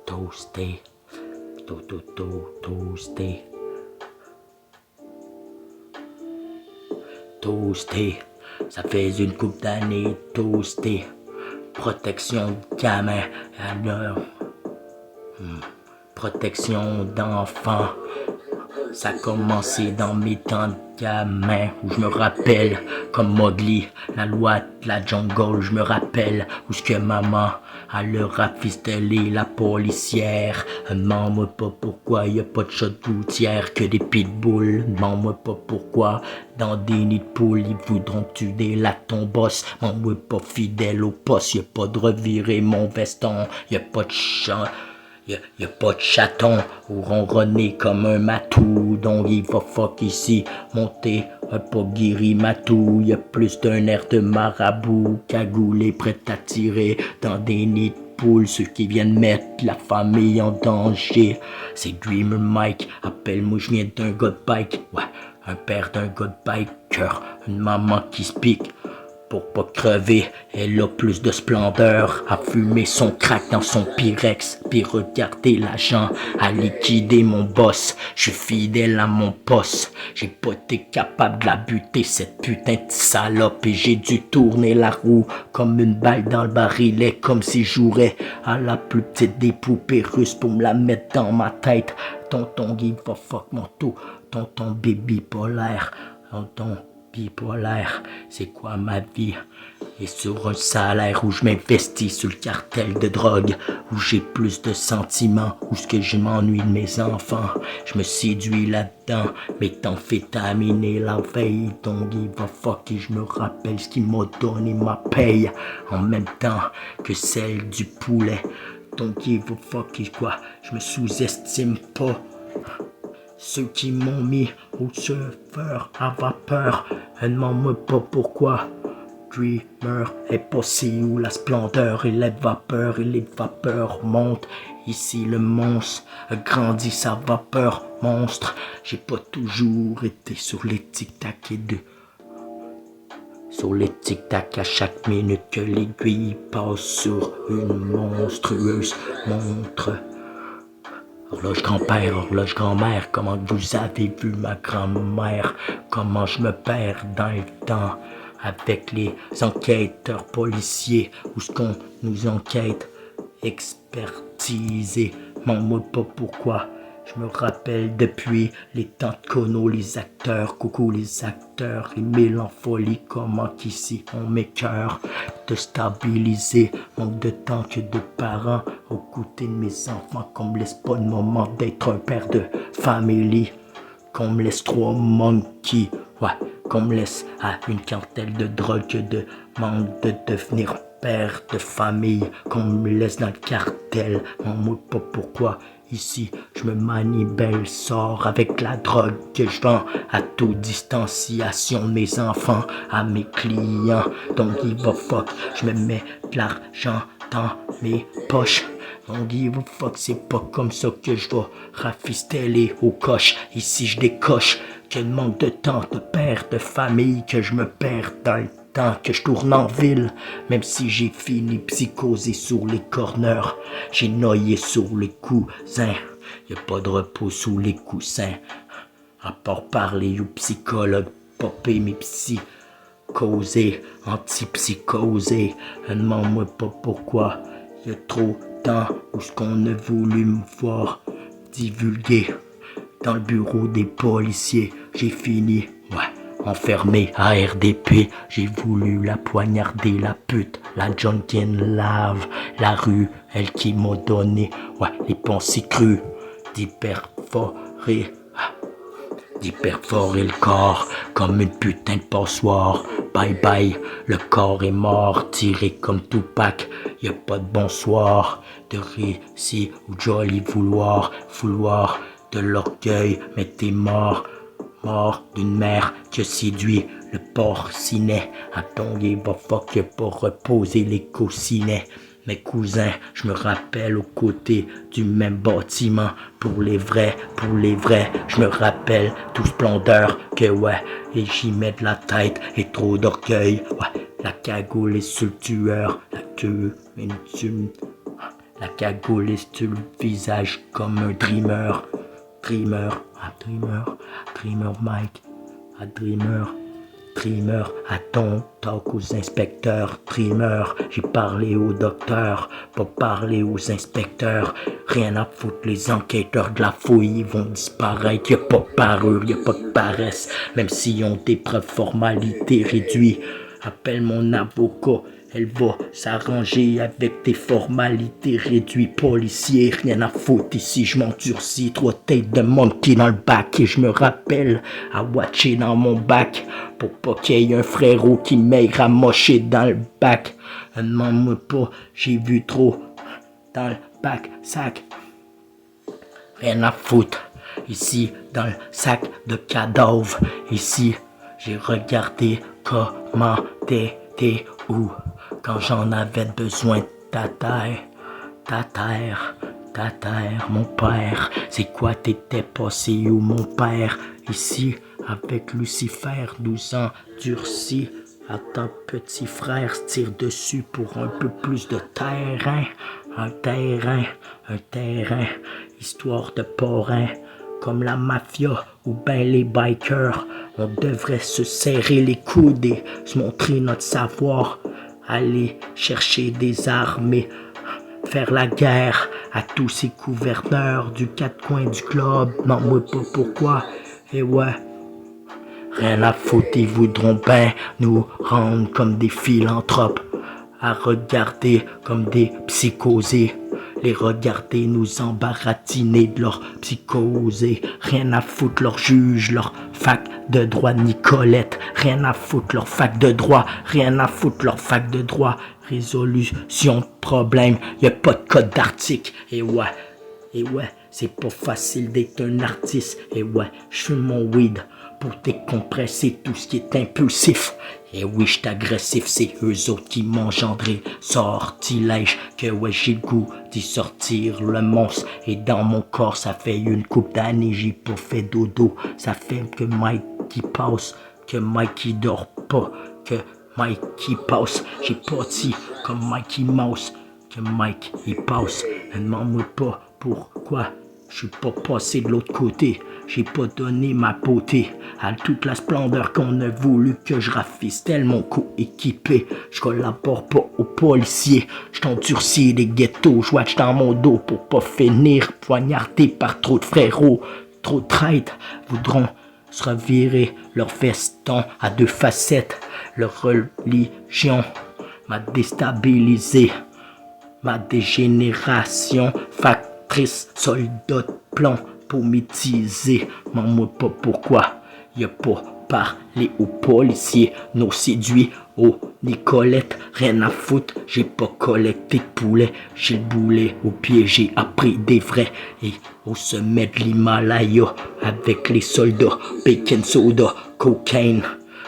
Toasté, toasté, toasté, ça fait une couple d'années toasté, protection de gamin, alors, protection d'enfant. Ça a commencé dans mes temps de gamin, où je me rappelle, comme Mowgli, la loi de la jungle, je me rappelle, où ce que maman, elle a rafistolé la policière. Demande-moi pas pourquoi y a pas de chat de gouttière, que des pitbulls. Demande-moi pas pourquoi, dans des nids de poules, ils voudront tuer là ton boss. Demande-moi pas fidèle au poste, y a pas de revirer mon veston, y a pas de chat. Y'a pas de chaton ou ronronner comme un matou, donc il va fuck ici, monter un pas guéri matou. Y'a plus d'un air de marabout, cagoulé prêt à tirer dans des nids de poules, ceux qui viennent mettre la famille en danger. C'est Dreamer Mike, appelle-moi, je viens d'un gars de bike, ouais, un père d'un gars de biker, une maman qui se pique. Pour pas crever, elle a plus de splendeur, à fumer son crack dans son Pyrex, puis regarder l'agent, à liquider mon boss. Je suis fidèle à mon poste, j'ai pas été capable de la buter cette putain de salope, et j'ai dû tourner la roue comme une balle dans le barillet, comme si je jouerais à la plus petite des poupées russes pour me la mettre dans ma tête. Tonton give a fuck mon tout, tonton baby polaire, tonton bipolaire, c'est quoi ma vie? Et sur un salaire où je m'investis sur le cartel de drogue, où j'ai plus de sentiments, où ce que je m'ennuie de mes enfants, je me séduis là-dedans, méthamphétaminé la veille, don't give a fuck, et je me rappelle ce qui m'a donné ma paye, en même temps que celle du poulet, don't give a fuck, et quoi, je me sous-estime pas. Ceux qui m'ont mis au surfeur à vapeur, demande-moi pas pourquoi. Dreamer est passé où la splendeur et les vapeurs montent. Ici le monstre grandit sa vapeur monstre. J'ai pas toujours été sur les tic-tac et deux. Sur les tic-tac à chaque minute que l'aiguille passe sur une monstrueuse montre. Horloge grand-père, horloge grand-mère, comment vous avez vu ma grand-mère, comment je me perds dans le temps avec les enquêteurs policiers, où ce qu'on nous enquête, expertiser, m'en pas pourquoi. Je me rappelle depuis les temps de Kono, les acteurs, coucou les acteurs, et mélancolie, comment qu'ici on m'écœure de stabiliser, manque de temps que de parents aux côtés de mes enfants, qu'on me laisse pas le moment d'être un père de famille, qu'on me laisse trois monkeys, ouais, qu'on me laisse à une cartelle de drogue que de manque de devenir père de famille, qu'on me laisse dans le cartel, moi pas pourquoi. Ici, je me manibelle, sors avec la drogue que je vends à toute distanciation de mes enfants, à mes clients. Donc give a fuck, je me mets de l'argent dans mes poches. Donc give a fuck, c'est pas comme ça que je vais rafisteler aux coches. Ici, je décoche, quel manque de temps, de père, de famille, que je me perds dans le temps que je tourne en ville, même si j'ai fini psychosé sur les corners, j'ai noyé sur les cousins, y a pas de repos sous les coussins, à part parler aux psychologues, popper mes psychosés, antipsychosés, demande-moi pas pourquoi, y a trop de temps où ce qu'on a voulu me voir divulguer, dans le bureau des policiers, j'ai fini, ouais. Enfermé à RDP, j'ai voulu la poignarder, la pute, la junkin lave, la rue, elle qui m'a donné, ouais, les pensées crues, d'hyperforer le corps, comme une putain de passoire, bye bye, le corps est mort, tiré comme Tupac, y a pas de bonsoir, de récit ou joli vouloir de l'orgueil, mais t'es mort d'une mère qui a séduit le porcinet. À ton give a fuck pour reposer les coussinets. Mes cousins, je me rappelle aux côtés du même bâtiment. Pour les vrais, je me rappelle tout splendeur que ouais, et j'y mets de la tête et trop d'orgueil. Ouais, la cagoule est sur le tueur, la queue, une La cagoule est sur le visage comme un dreamer. Dreamer, Mike, dreamer, à ton talk aux inspecteurs, dreamer, j'ai parlé au docteur, pas parlé aux inspecteurs, rien à foutre, les enquêteurs de la fouille, ils vont disparaître, y'a pas de parure, y'a pas de paresse, même s'ils ont des preuves formalités réduites, appelle mon avocat. Elle va s'arranger avec tes formalités réduites, policiers, rien à foutre ici, je m'endurcis, 3 têtes de monkey dans le bac et je me rappelle à watcher dans mon bac pour pas qu'il y ait un frérot qui m'aille ramoché dans le bac. Demande-moi pas, j'ai vu trop dans le bac, sac, rien à foutre ici dans le sac de cadavres, ici j'ai regardé comment t'étais où. Quand j'en avais besoin, ta terre, mon père, c'est quoi t'étais passé où mon père? Ici, avec Lucifer, 12 ans durci, à ton petit frère se tire dessus pour un peu plus de terrain, un terrain, histoire de parrain, comme la mafia ou ben les bikers, on devrait se serrer les coudes et se montrer notre savoir. Aller chercher des armes et faire la guerre à tous ces gouverneurs du 4 coins du globe. Non, moi pas pourquoi. Et ouais, rien à foutre, ils voudront bien nous rendre comme des philanthropes, à regarder comme des psychosés. Les regarder nous embaratiner de leur psychosé. Rien à foutre leur juge, leur fac de droit Nicolette. Rien à foutre leur fac de droit. Rien à foutre leur fac de droit. Résolution de problème. Y'a pas de code d'article. Et ouais, c'est pas facile d'être un artiste. Et ouais, j'fume mon weed pour décompresser tout ce qui est impulsif. Et oui, j'suis agressif, c'est eux autres qui m'ont engendré. Sortilège, que ouais, j'ai le goût d'y sortir le monstre. Et dans mon corps, ça fait une couple d'années, j'ai pas fait dodo. Ça fait que Mike qui passe, que Mike qui dort pas, que Mike qui passe. J'ai pas dit comme Mikey Mouse, que Mike il passe. Ne demande-moi pas pourquoi je suis pas passé de l'autre côté. J'ai pas donné ma beauté à toute la splendeur qu'on a voulu que je rafistelle mon coéquipé. Je collabore pas aux policiers, je t'endurcis les ghettos, je watch dans mon dos pour pas finir poignardé par trop de frérots. Trop de traîtres voudront se revirer leur veston à 2 facettes. Leur religion m'a déstabilisé, ma dégénération factrice, soldat de plomb pour m'utiliser. Demande-moi pas pourquoi, y'a pas parlé aux policiers, nos séduits aux Nicolette, rien à foutre, j'ai pas collecté de poulet, j'ai le boulet au pied, j'ai appris des vrais, et au sommet de l'Himalaya, avec les soldats, bacon soda, cocaine,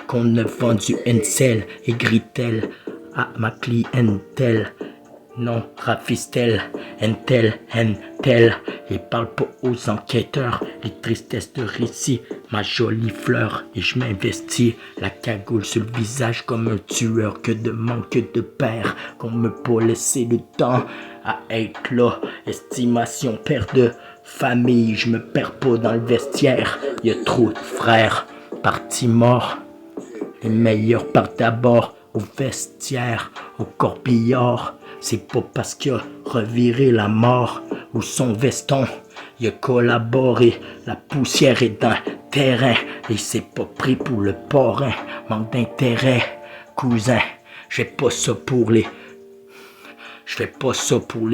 qu'on a vendu Encel et Gritel à ma clientèle. Non, rafistelle, Entel, et parle pas aux enquêteurs, les tristesses de récit, ma jolie fleur, et je m'investis, la cagoule sur le visage comme un tueur, que de manque de père, qu'on me pas laissé le temps à être là, estimation, père de famille, je me perds pas dans le vestiaire, y a trop de frères, partis morts, les meilleurs partent d'abord au vestiaire, au corbillard. C'est pas parce qu'il a reviré la mort ou son veston, il a collaboré, la poussière est dans le terrain, et c'est pas pris pour le parrain, manque d'intérêt, cousin, je fais pas ça pour les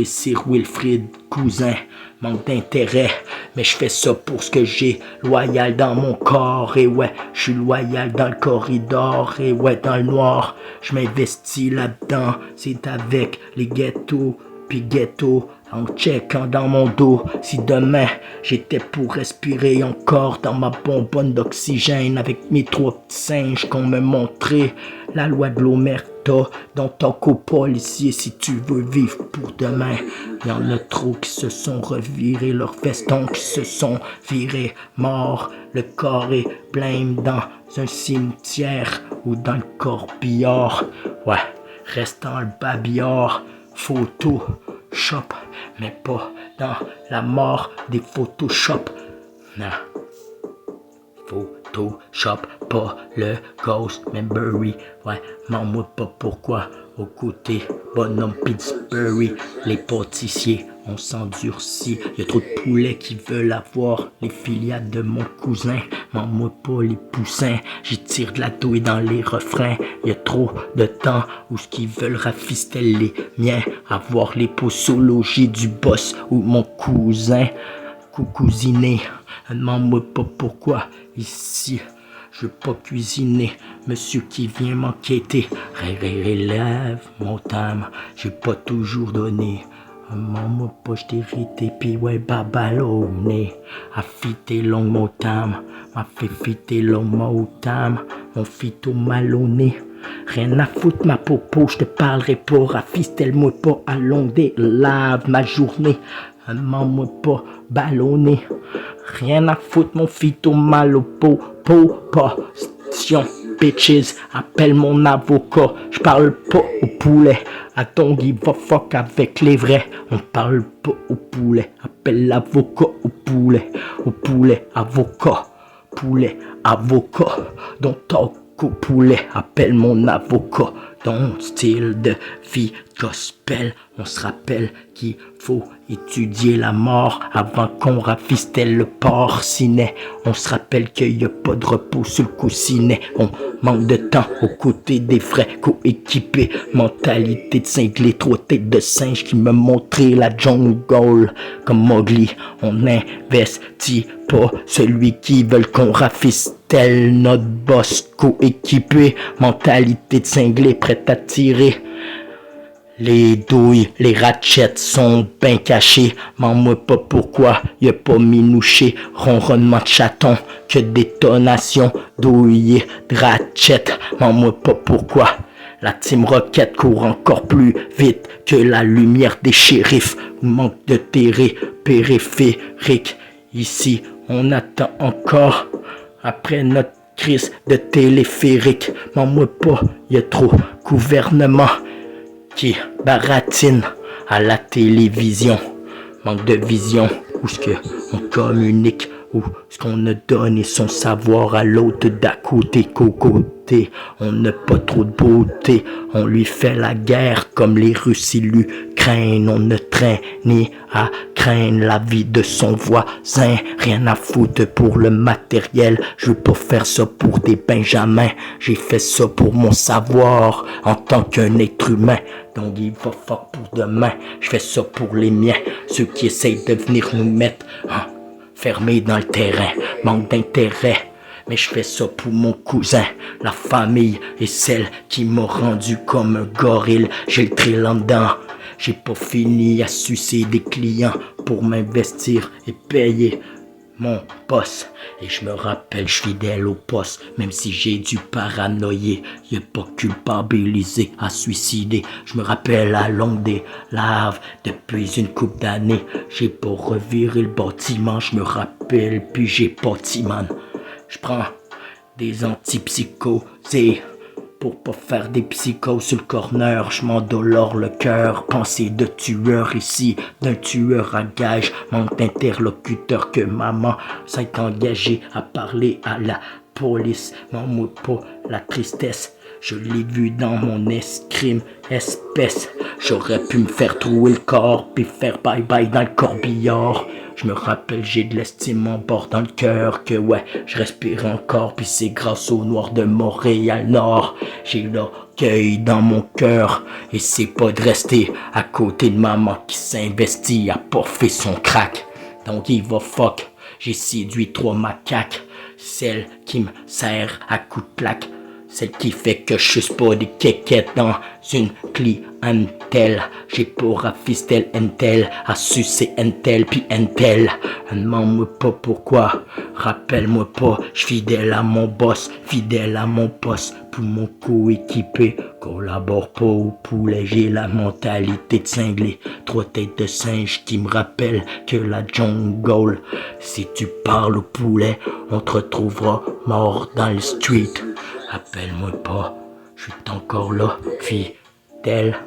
Sir Wilfrid, cousin, manque d'intérêt, mais je fais ça pour ce que j'ai, loyal dans mon corps, et ouais, je suis loyal dans le corridor, et ouais, dans le noir, je m'investis là-dedans, c'est avec les ghettos, puis ghetto, en checkant dans mon dos, si demain j'étais pour respirer encore dans ma bonbonne d'oxygène avec mes 3 petits singes qu'on me montrait, la loi de l'omerta, dans ton copolicier si tu veux vivre pour demain. Y en a trop qui se sont revirés leurs vestons, qui se sont virés morts, le corps est blême dans un cimetière ou dans le corbillard. Ouais, reste dans le babillard, photo shop, mais pas dans la mort des Photoshop. Non. Photoshop, pas le Ghost Memory. Ouais, m'en-moi pas pourquoi. Aux côtés, bonhomme Pittsburgh, les pâtissiers, on s'endurcit. Y'a trop de poulets qui veulent avoir les filiales de mon cousin. M'en-moi pas les poussins, j'y tire de la douille dans les refrains. Y'a trop de temps où ce qu'ils veulent rafister les miens. Avoir les posologies du boss ou mon cousin. Cousiné, demande-moi pas pourquoi ici je veux pas cuisiner. Monsieur qui vient m'enquêter, relève mon time, j'ai pas toujours donné. Demande-moi pas, j't'ai irrité, pis ouais, babalonné. A fité long mon time, m'a fait fité long mon time, mon fito malonné. Rien à foutre ma popo, j'te parlerai pas, rafistelle-moi pas, allons des lave ma journée. Demande-moi pas, ballonné. Rien à foutre mon fito mal au pot, passion, bitches, appelle mon avocat. J'parle pas au poulet, à ton give a fuck avec les vrais. On parle pas au poulet, appelle l'avocat au poulet, avocat, poulet, avocat. Don't talk au poulet, appelle mon avocat. Ton style de vie gospel, on se rappelle qu'il faut étudier la mort avant qu'on rafistelle le porcinet. On se rappelle qu'il n'y a pas de repos sur le coussinet. On manque de temps aux côtés des vrais coéquipés. Mentalité de cinglé, 3 têtes de singe qui me montraient la jungle. Comme Mowgli, on investit pas celui qui veut qu'on rafistelle notre boss coéquipé. Mentalité de cinglé, prête à tirer. Les douilles, les ratchettes sont bien cachées. M'en-moi pas pourquoi y'a pas minouché. Ronronnement de chaton, que détonation. Douilles, de ratchettes. M'en-moi pas pourquoi. La Team Rocket court encore plus vite que la lumière des shérifs. Manque de périphérique. Ici, on attend encore. Après notre crise de téléphérique. M'en-moi pas, y'a trop gouvernement qui baratine à la télévision. Manque de vision, où ce que on communique, où ce qu'on a donné son savoir à l'autre d'à côté qu'au côté. On n'a pas trop de beauté, on lui fait la guerre comme les Russes et l'Ukraine. On ne traîne ni à craindre la vie de son voisin. Rien à foutre pour le matériel, je veux pas faire ça pour des benjamins. J'ai fait ça pour mon savoir en tant qu'un être humain. Donc il va fuck pour demain, je fais ça pour les miens, ceux qui essayent de venir nous mettre fermés dans le terrain, manque d'intérêt. Mais je fais ça pour mon cousin, la famille et celle qui m'a rendu comme un gorille. J'ai le trail en dedans, j'ai pas fini à sucer des clients pour m'investir et payer mon boss. Et je me rappelle, je suis fidèle au poste, même si j'ai dû paranoïer, y'a pas culpabilisé à suicider. Je me rappelle à longue des laves, depuis une couple d'années, j'ai pas reviré le bâtiment. Je me rappelle, puis j'ai bâtiment. Je prends des antipsychosés pour pas faire des psychos sur le corner. Je m'endolore le cœur, pensée de tueur ici, d'un tueur à gage. Manque d'interlocuteur que maman s'est engagée à parler à la police. M'en pas la tristesse, je l'ai vu dans mon escrime espèce. J'aurais pu me faire trouer le corps puis faire bye bye dans le corbillard. Je me rappelle, j'ai de l'estime en bord dans le cœur, que ouais, je respire encore, puis c'est grâce au noir de Montréal-Nord. J'ai l'orgueil dans mon cœur, et c'est pas de rester à côté de maman qui s'investit à porfer son crack. Donc il va fuck, j'ai séduit 3 macaques, celle qui me sert à coups de plaque. Celle qui fait que je suis pas des quéquettes dans une clientèle. J'ai pas rafistel Intel, à sucer Intel puis Intel. Demande-moi pas pourquoi, rappelle-moi pas. J'suis fidèle à mon boss, fidèle à mon poste. Pour mon coéquipé, collabore pas au poulet. J'ai la mentalité de cinglé, 3 têtes de singe qui me rappellent que la jungle. Si tu parles au poulet, on te retrouvera mort dans le street. Appelle-moi pas, je suis encore là, fidèle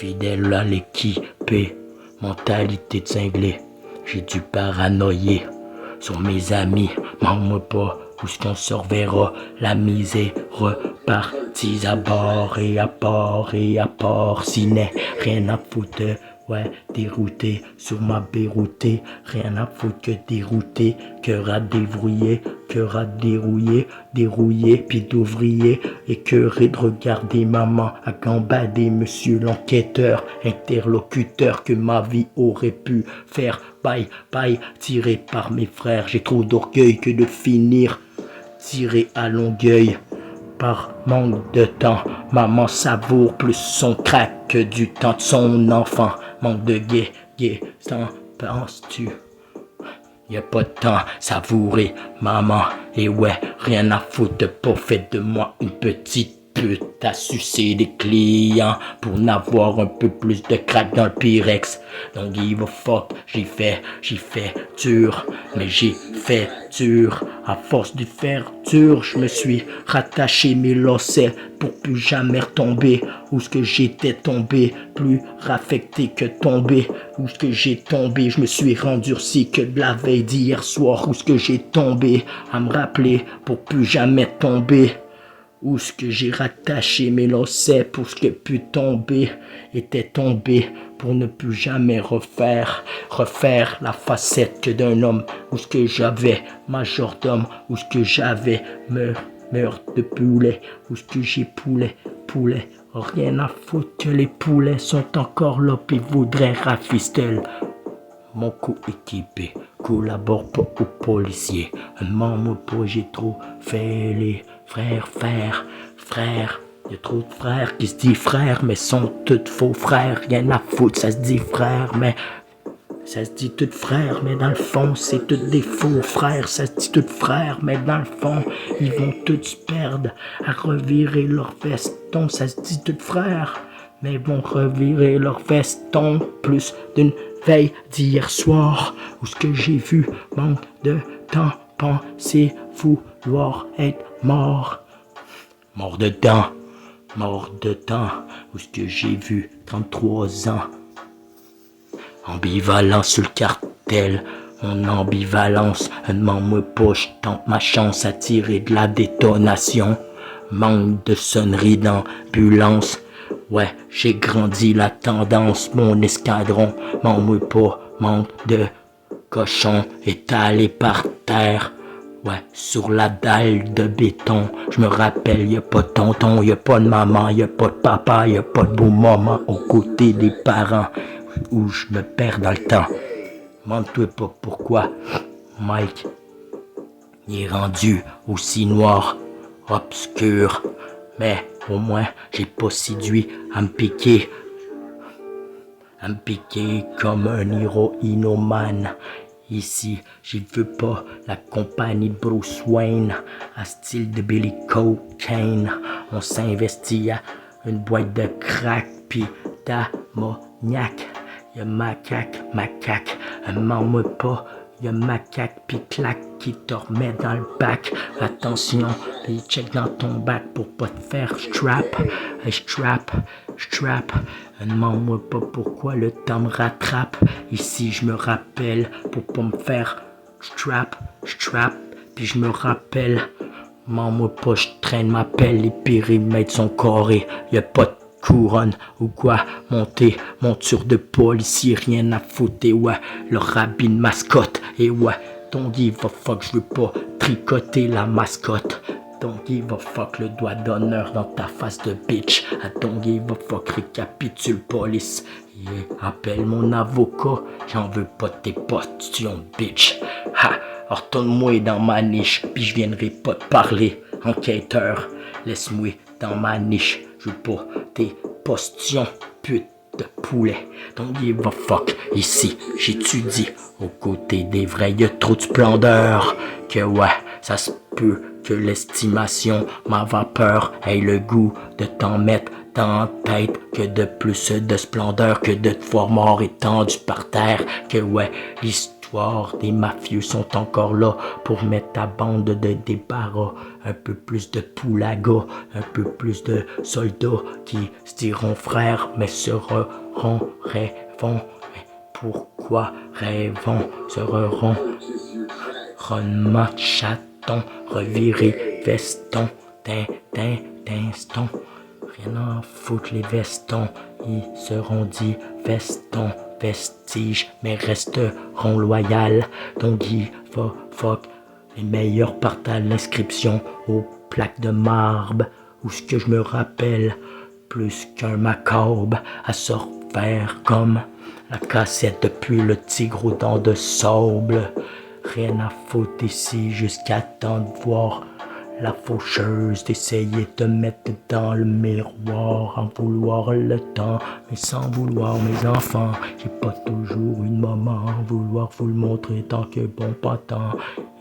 fidèle à l'équipé, mentalité de cinglé. J'ai dû paranoïer sur mes amis, m'en pas où ce qu'on se reverra. La misère repartis à bord et à port et à port. Ciné, rien à foutre, ouais, dérouté sur ma béroutée. Rien à foutre que dérouté, cœur à dévrouiller, cœur à dérouiller, dérouiller, puis d'ouvrier. Écœuré de regarder maman à gambader monsieur l'enquêteur, interlocuteur que ma vie aurait pu faire. Bye, bye, tiré par mes frères. J'ai trop d'orgueil que de finir tiré à Longueuil. Par manque de temps, maman savoure plus son crack que du temps de son enfant. Manque de t'en penses-tu? Y'a pas de temps, savourer, maman. Et ouais, rien à foutre, pas fait de moi une petite pute à sucer des clients pour n'avoir un peu plus de crack dans le Pyrex. Don't give a fuck, j'ai fait dur, mais j'ai fait dur. À force de faire dur, je me suis rattaché mes lacets pour plus jamais retomber. Où ce que j'étais tombé, plus raffecté que tombé. Où ce que j'ai tombé, je me suis rendurci que de la veille d'hier soir. Où ce que j'ai tombé, à me rappeler pour plus jamais tomber. Où ce que j'ai rattaché mes lacets pour ce que pu tomber était tombé pour ne plus jamais refaire la facette que d'un homme. Où ce que j'avais majordome, où ce que j'avais meurtre de poulet, où ce que j'ai poulet, rien à foutre que les poulets sont encore là pis voudraient rafistelle. Mon coéquipé collabore pas aux policiers. Un membre pas, j'ai trop fait les frères. Y'a trop de frères qui se disent frères, mais sont tous faux frères. Rien à foutre, ça se dit frère, mais ça se dit tout frère, mais dans le fond, c'est tous des faux frères. Ça se dit tout frère, mais dans le fond, ils vont tous se perdre à revirer leur veston. Ça se dit tout frère, mais ils vont revirer leur veston plus d'une veille d'hier soir. Où ce que j'ai vu, manque de temps, pensez vouloir être mort. Mort de temps, où ce que j'ai vu, 33 ans. Ambivalent sur le cartel, mon ambivalence, un membre poche, tente ma chance à tirer de la détonation. Manque de sonnerie d'ambulance, ouais, j'ai grandi la tendance, mon escadron, membre pas, manque de cochon étalé par terre. Ouais, sur la dalle de béton, je me rappelle, y'a pas de tonton, y'a pas de maman, y'a pas de papa, y'a pas de beau moment aux côtés des parents, où je me perds dans le temps. Demande-toi pas pourquoi Mike est rendu aussi noir, obscur, mais au moins j'ai pas séduit à me piquer comme un héroïnomane. Ici, j'y veux pas la compagnie de Bruce Wayne, à style de Billy Cocaine. On s'investit à une boîte de crack pis d'ammoniac. Y'a macaque, un membre pas. Y'a macaque pis claque qui te remet dans le bac. Attention, pis check dans ton bac pour pas te faire strap. Ne demande-moi pas pourquoi le temps me rattrape. Ici je me rappelle pour pas me faire strap. Puis je me rappelle, demande-moi pas, je traîne ma pelle, les périmètres sont carrés. Y'a pas de couronne ou quoi, monture de policier, rien à foutre. Et ouais, le rabin mascotte. Et ouais, don't give a fuck, je veux pas tricoter la mascotte. Don't give a fuck, le doigt d'honneur dans ta face de bitch. Don't give a fuck, récapitule police. Yeah. Appelle mon avocat, j'en veux pas de tes postures, bitch. Ha, retourne-moi dans ma niche, puis je viendrai pas te parler. Enquêteur, laisse-moi dans ma niche. Je veux pas tes postures, pute de poulet. Don't give a fuck, ici j'étudie aux côtés des vrais. Y'a trop de splendeur que ouais, ça se peut que l'estimation, ma vapeur ait le goût de t'en mettre dans la tête. Que de plus de splendeur que de te voir mort étendu par terre. Que ouais, l'histoire soir, des mafieux sont encore là pour mettre ta bande de débarras. Un peu plus de poulaga, un peu plus de soldats qui se diront frères, mais seront rêvons. Mais pourquoi rêvons, seront renement chaton, reviré veston, d'instant. Rien à foutre les vestons, ils seront dit vestons, vestiges, mais resteront loyales. Donc il faut fuck, les meilleurs partent à l'inscription aux plaques de marbre, où ce que je me rappelle, plus qu'un macabre, à se refaire comme la cassette depuis le tigre aux dents de sable. Rien à foutre ici jusqu'à temps de voir la faucheuse d'essayer de mettre dans le miroir, en vouloir le temps, mais sans vouloir mes enfants. J'ai pas toujours une maman, vouloir vous le montrer tant que bon patent.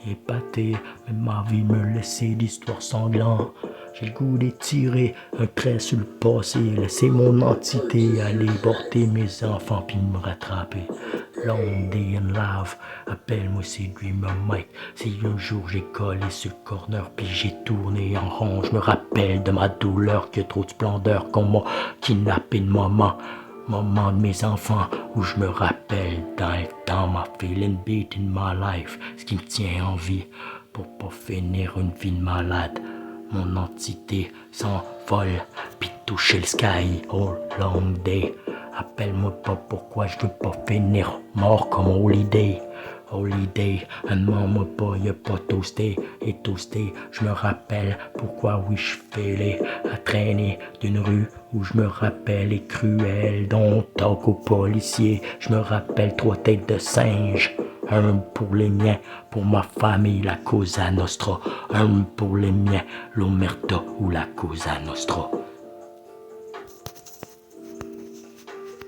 Épaté, mais ma vie me laissait d'histoires sanglantes. J'ai le goût d'étirer un trait sur le passé, laisser mon entité aller porter mes enfants puis me rattraper. Long day in love, appelle-moi c'est lui mon mec. Si un jour j'ai collé sur le corner puis j'ai tourné en rond, je me rappelle de ma douleur, que trop de splendeur qu'on m'a kidnappé de moment de mes enfants, où je me rappelle dans le temps ma feeling beat in my life, ce qui me tient en vie pour pas finir une vie de malade. Mon entité s'envole pis toucher le sky all long day. Appelle-moi pas pourquoi je veux pas finir mort comme Holiday. Holiday, demande-moi pas, y'a pas toasté et toasté. Je me rappelle pourquoi oui je fais à traîner d'une rue où je me rappelle les cruels dont talk aux policiers. Je me rappelle 3 têtes de singe. Un pour les miens, pour ma famille, la Cosa Nostra. Un pour les miens, l'Omerta ou la Cosa Nostra.